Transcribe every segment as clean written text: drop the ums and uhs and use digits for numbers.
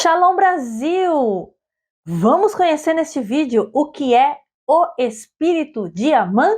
Shalom Brasil! Vamos conhecer neste vídeo o que é o espírito de Amã?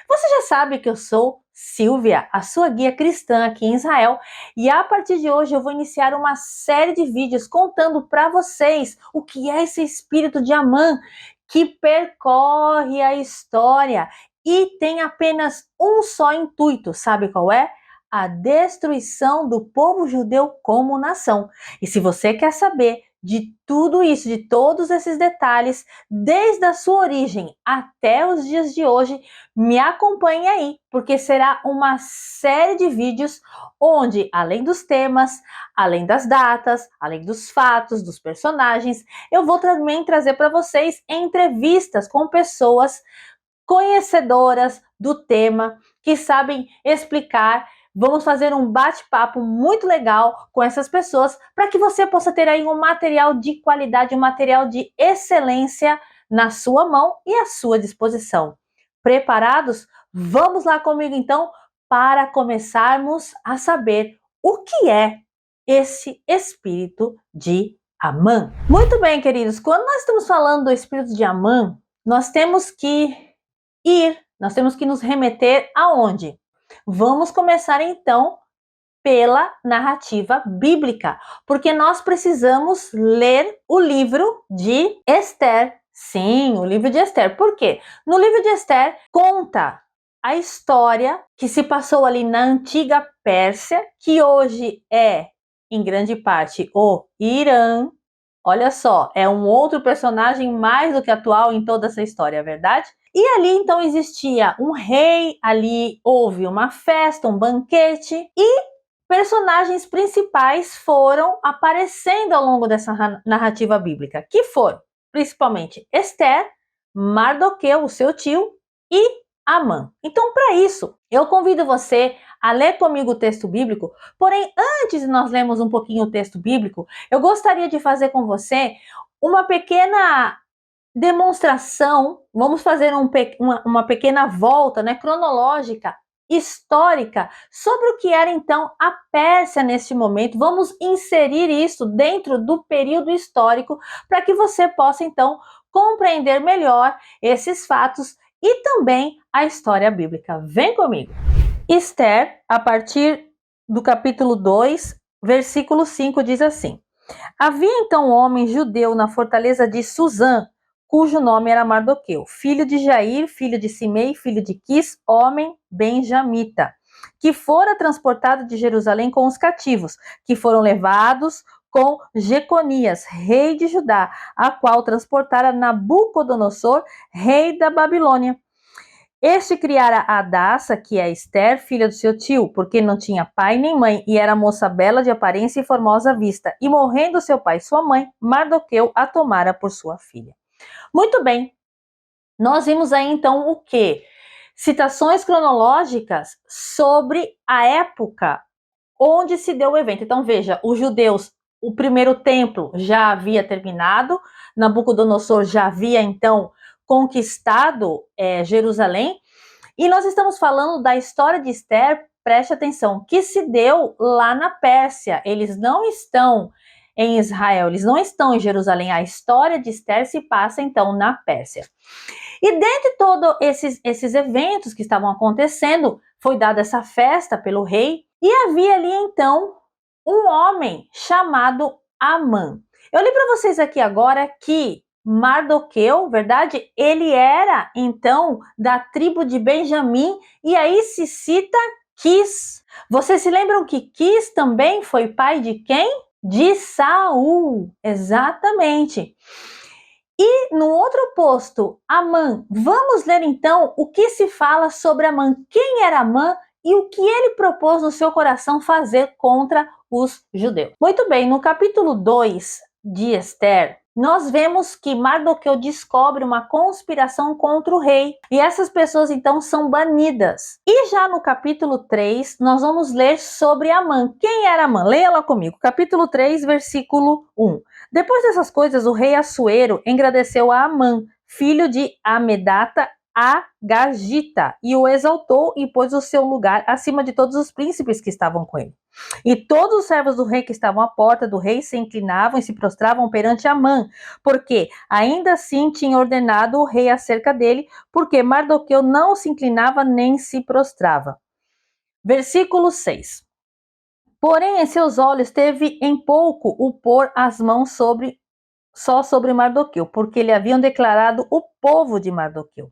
Você já sabe que eu sou Silvia, a sua guia cristã aqui em Israel, e a partir de hoje eu vou iniciar uma série de vídeos contando para vocês o que é esse espírito de Amã que percorre a história e tem apenas um só intuito, sabe qual é? A destruição do povo judeu como nação. E se você quer saber de tudo isso, de todos esses detalhes, desde a sua origem até os dias de hoje, me acompanhe aí, porque será uma série de vídeos onde, além dos temas, além das datas, além dos fatos, dos personagens, eu vou também trazer para vocês entrevistas com pessoas conhecedoras do tema, que sabem explicar. Vamos fazer um bate-papo muito legal com essas pessoas para que você possa ter aí um material de qualidade, um material de excelência na sua mão e à sua disposição. Preparados? Vamos lá comigo então para começarmos a saber o que é esse espírito de Amã. Muito bem, queridos, quando nós estamos falando do espírito de Amã, nós temos que nos remeter aonde? Vamos começar então pela narrativa bíblica, porque nós precisamos ler o livro de Esther. Sim, o livro de Esther. Por quê? No livro de Esther conta a história que se passou ali na antiga Pérsia, que hoje é, em grande parte, o Irã. Olha só, é um outro personagem mais do que atual em toda essa história, é verdade? E ali então existia um rei, ali houve uma festa, um banquete, e personagens principais foram aparecendo ao longo dessa narrativa bíblica, que foram principalmente Esther, Mardoqueu, o seu tio, e Amã. Então, para isso, eu convido você a ler comigo o texto bíblico, porém, antes de nós lermos um pouquinho o texto bíblico, eu gostaria de fazer com você uma pequena demonstração, vamos fazer uma pequena volta, né, cronológica, histórica, sobre o que era então a Pérsia neste momento. Vamos inserir isso dentro do período histórico para que você possa então compreender melhor esses fatos e também a história bíblica. Vem comigo! Esther, a partir do capítulo 2, versículo 5, diz assim: Havia então um homem judeu na fortaleza de Suzã, cujo nome era Mardoqueu, filho de Jair, filho de Simei, filho de Quis, homem benjamita, que fora transportado de Jerusalém com os cativos, que foram levados com Jeconias, rei de Judá, a qual transportara Nabucodonosor, rei da Babilônia. Este criara Hadassa, que é Esther, filha do seu tio, porque não tinha pai nem mãe, e era moça bela de aparência e formosa vista. E morrendo seu pai e sua mãe, Mardoqueu a tomara por sua filha. Muito bem, nós vimos aí então o quê? Citações cronológicas sobre a época onde se deu o evento. Então veja, os judeus, o primeiro templo já havia terminado, Nabucodonosor já havia então conquistado Jerusalém, e nós estamos falando da história de Esther, preste atenção, que se deu lá na Pérsia. Eles não estão em Israel, eles não estão em Jerusalém. A história de Esther se passa então na Pérsia. E dentre todos esses eventos que estavam acontecendo, foi dada essa festa pelo rei, e havia ali então um homem chamado Amã. Eu li para vocês aqui agora que Mardoqueu, verdade? Ele era então da tribo de Benjamim, e aí se cita Quis. Vocês se lembram que Quis também foi pai de quem? De Saul, exatamente. E no outro posto, Amã. Vamos ler então o que se fala sobre Amã. Quem era Amã e o que ele propôs no seu coração fazer contra os judeus. Muito bem, no capítulo 2 de Esther, nós vemos que Mardoqueu descobre uma conspiração contra o rei. E essas pessoas então são banidas. E já no capítulo 3, nós vamos ler sobre Amã. Quem era Amã? Leia lá comigo. Capítulo 3, versículo 1. Depois dessas coisas, o rei Assuero engrandeceu a Amã, filho de Amedata, a Gagita, e o exaltou e pôs o seu lugar acima de todos os príncipes que estavam com ele. E todos os servos do rei que estavam à porta do rei se inclinavam e se prostravam perante Amã, porque ainda assim tinha ordenado o rei acerca dele, porque Mardoqueu não se inclinava nem se prostrava. Versículo 6. Porém, em seus olhos teve em pouco o pôr as mãos só sobre Mardoqueu, porque lhe haviam declarado o povo de Mardoqueu.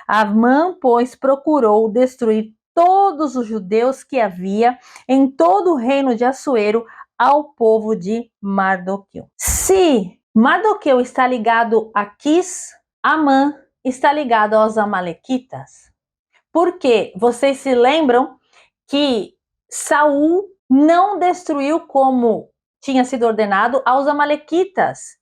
Amã, pois, procurou destruir todos os judeus que havia em todo o reino de Assuero ao povo de Mardoqueu. Se Mardoqueu está ligado a Quis, Amã está ligado aos amalequitas. Porque vocês se lembram que Saul não destruiu como tinha sido ordenado aos amalequitas.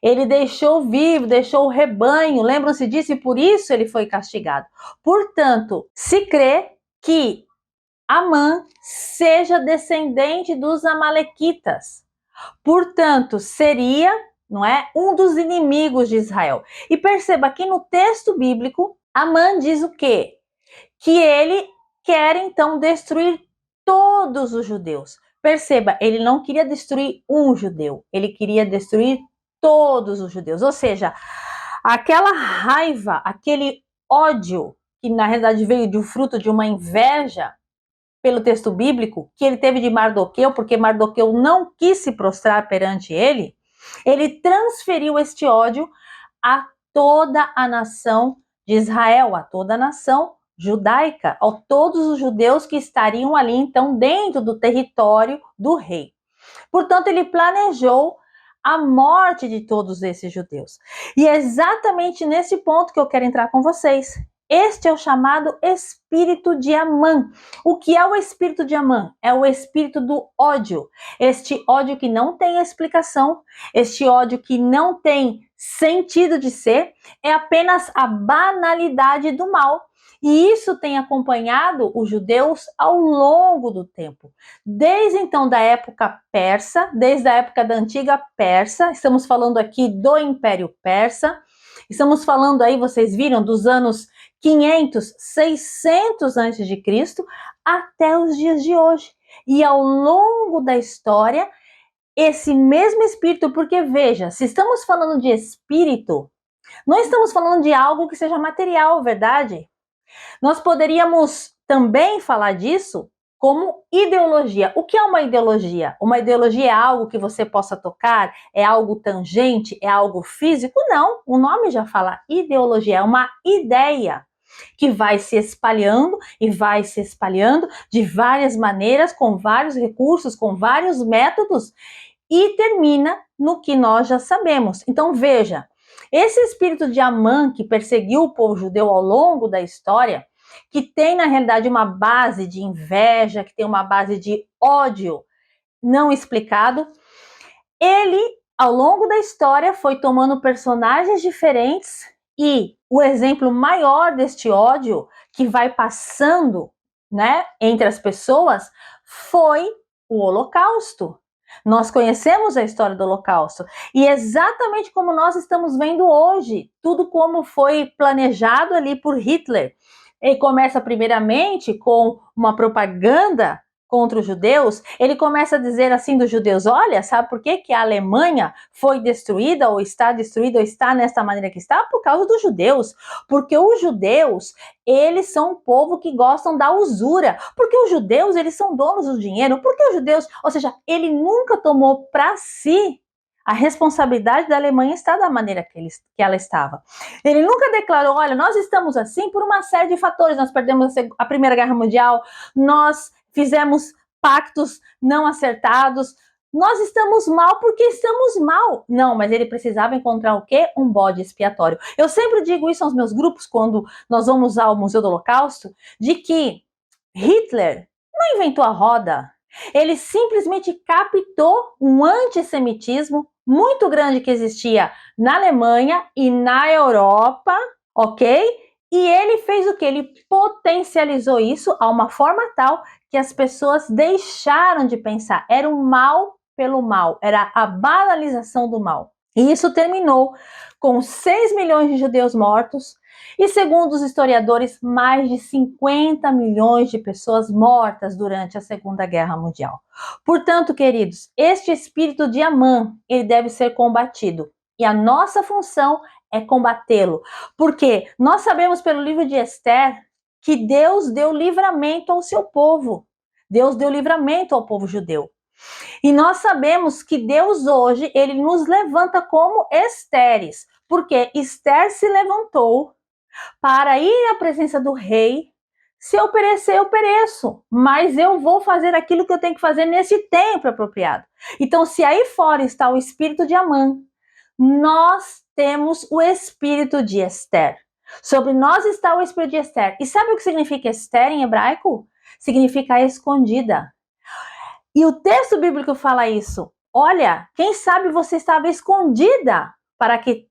Ele deixou vivo, deixou o rebanho, lembram-se disso? E por isso ele foi castigado. Portanto, se crê que Amã seja descendente dos amalequitas. Portanto, seria, não é, um dos inimigos de Israel. E perceba que no texto bíblico, Amã diz o quê? Que ele quer então destruir todos os judeus. Perceba, ele não queria destruir um judeu, ele queria destruir todos os judeus. Ou seja, aquela raiva, aquele ódio, que na realidade veio de um fruto de uma inveja pelo texto bíblico, que ele teve de Mardoqueu, porque Mardoqueu não quis se prostrar perante ele, ele transferiu este ódio a toda a nação de Israel, a toda a nação judaica, a todos os judeus que estariam ali então dentro do território do rei. Portanto, ele planejou a morte de todos esses judeus. E é exatamente nesse ponto que eu quero entrar com vocês. Este é o chamado espírito de Amã. O que é o espírito de Amã? É o espírito do ódio. Este ódio que não tem explicação, este ódio que não tem sentido de ser, é apenas a banalidade do mal. E isso tem acompanhado os judeus ao longo do tempo. Desde então da época persa, desde a época da antiga Pérsia, estamos falando aqui do Império Persa, estamos falando aí, vocês viram, dos anos 500, 600 a.C., até os dias de hoje. E ao longo da história, esse mesmo espírito, porque veja, se estamos falando de espírito, não estamos falando de algo que seja material, verdade? Nós poderíamos também falar disso como ideologia. O que é uma ideologia? Uma ideologia é algo que você possa tocar? É algo tangente? É algo físico? Não, o nome já fala ideologia, é uma ideia que vai se espalhando e vai se espalhando de várias maneiras, com vários recursos, com vários métodos e termina no que nós já sabemos. Então veja, esse espírito de Amã que perseguiu o povo judeu ao longo da história, que tem na realidade uma base de inveja, que tem uma base de ódio não explicado, ele ao longo da história foi tomando personagens diferentes e o exemplo maior deste ódio que vai passando, né, entre as pessoas foi o Holocausto. Nós conhecemos a história do Holocausto e exatamente como nós estamos vendo hoje, tudo como foi planejado ali por Hitler. Ele começa primeiramente com uma propaganda contra os judeus, ele começa a dizer assim dos judeus, olha, sabe por que a Alemanha foi destruída ou está nessa maneira que está? Por causa dos judeus, porque os judeus, eles são um povo que gostam da usura, porque os judeus, eles são donos do dinheiro, porque os judeus, ou seja, ele nunca tomou para si a responsabilidade da Alemanha estar da maneira que ela estava. Ele nunca declarou, olha, nós estamos assim por uma série de fatores, nós perdemos a Primeira Guerra Mundial, nós fizemos pactos não acertados, nós estamos mal porque estamos mal. Não, mas ele precisava encontrar o quê? Um bode expiatório. Eu sempre digo isso aos meus grupos quando nós vamos ao Museu do Holocausto, de que Hitler não inventou a roda. Ele simplesmente captou um antissemitismo muito grande que existia na Alemanha e na Europa, ok? E ele fez o que? Ele potencializou isso a uma forma tal que as pessoas deixaram de pensar. Era o mal pelo mal, era a banalização do mal. E isso terminou com 6 milhões de judeus mortos e, segundo os historiadores, mais de 50 milhões de pessoas mortas durante a Segunda Guerra Mundial. Portanto, queridos, este espírito de Amã, ele deve ser combatido. E a nossa função é combatê-lo. Porque nós sabemos pelo livro de Esther que Deus deu livramento ao seu povo. Deus deu livramento ao povo judeu. E nós sabemos que Deus hoje, ele nos levanta como Estéres, porque Esther se levantou para ir à presença do rei. Se eu perecer, eu pereço, mas eu vou fazer aquilo que eu tenho que fazer nesse tempo apropriado. Então, se aí fora está o espírito de Amã, nós temos o espírito de Esther. Sobre nós está o espírito de Esther. E sabe o que significa Esther em hebraico? Significa escondida. E o texto bíblico fala isso. Olha, quem sabe você estava escondida para que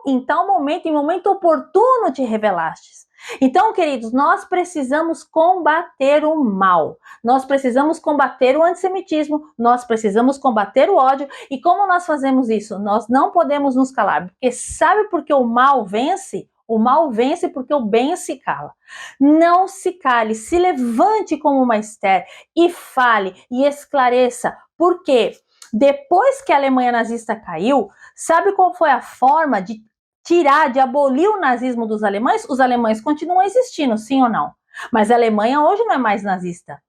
em tal momento, em momento oportuno, te revelastes. Então, queridos, nós precisamos combater o mal. Nós precisamos combater o antissemitismo. Nós precisamos combater o ódio. E como nós fazemos isso? Nós não podemos nos calar. Porque sabe por que o mal vence? O mal vence porque o bem se cala. Não se cale, se levante como uma Esther e fale e esclareça. Por quê? Depois que a Alemanha nazista caiu, sabe qual foi a forma de tirar, de abolir o nazismo dos alemães? Os alemães continuam existindo, sim ou não? Mas a Alemanha hoje não é mais nazista.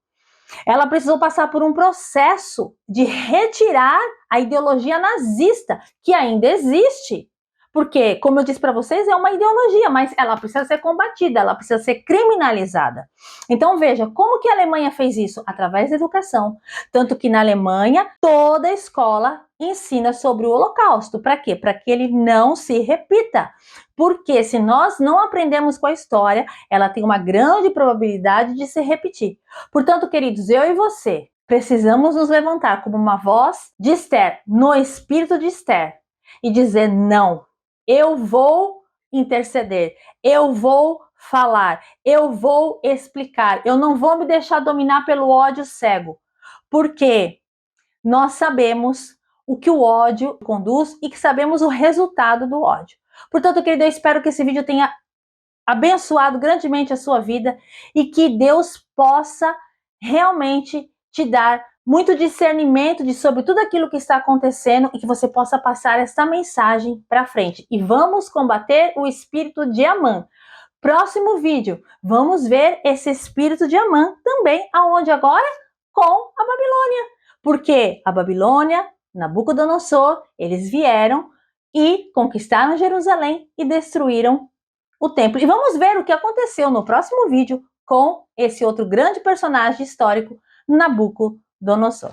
Ela precisou passar por um processo de retirar a ideologia nazista, que ainda existe. Porque, como eu disse para vocês, é uma ideologia, mas ela precisa ser combatida, ela precisa ser criminalizada. Então veja, como que a Alemanha fez isso? Através da educação. Tanto que na Alemanha, toda escola ensina sobre o Holocausto. Para quê? Para que ele não se repita. Porque se nós não aprendemos com a história, ela tem uma grande probabilidade de se repetir. Portanto, queridos, eu e você precisamos nos levantar como uma voz de Esther, no espírito de Esther, e dizer não. Eu vou interceder, eu vou falar, eu vou explicar, eu não vou me deixar dominar pelo ódio cego, porque nós sabemos o que o ódio conduz e que sabemos o resultado do ódio. Portanto, querido, eu espero que esse vídeo tenha abençoado grandemente a sua vida e que Deus possa realmente te dar muito discernimento sobre tudo aquilo que está acontecendo e que você possa passar esta mensagem para frente. E vamos combater o espírito de Amã. Próximo vídeo, vamos ver esse espírito de Amã também, aonde agora? Com a Babilônia. Porque a Babilônia, Nabucodonosor, eles vieram e conquistaram Jerusalém e destruíram o templo. E vamos ver o que aconteceu no próximo vídeo com esse outro grande personagem histórico, Nabucodonosor.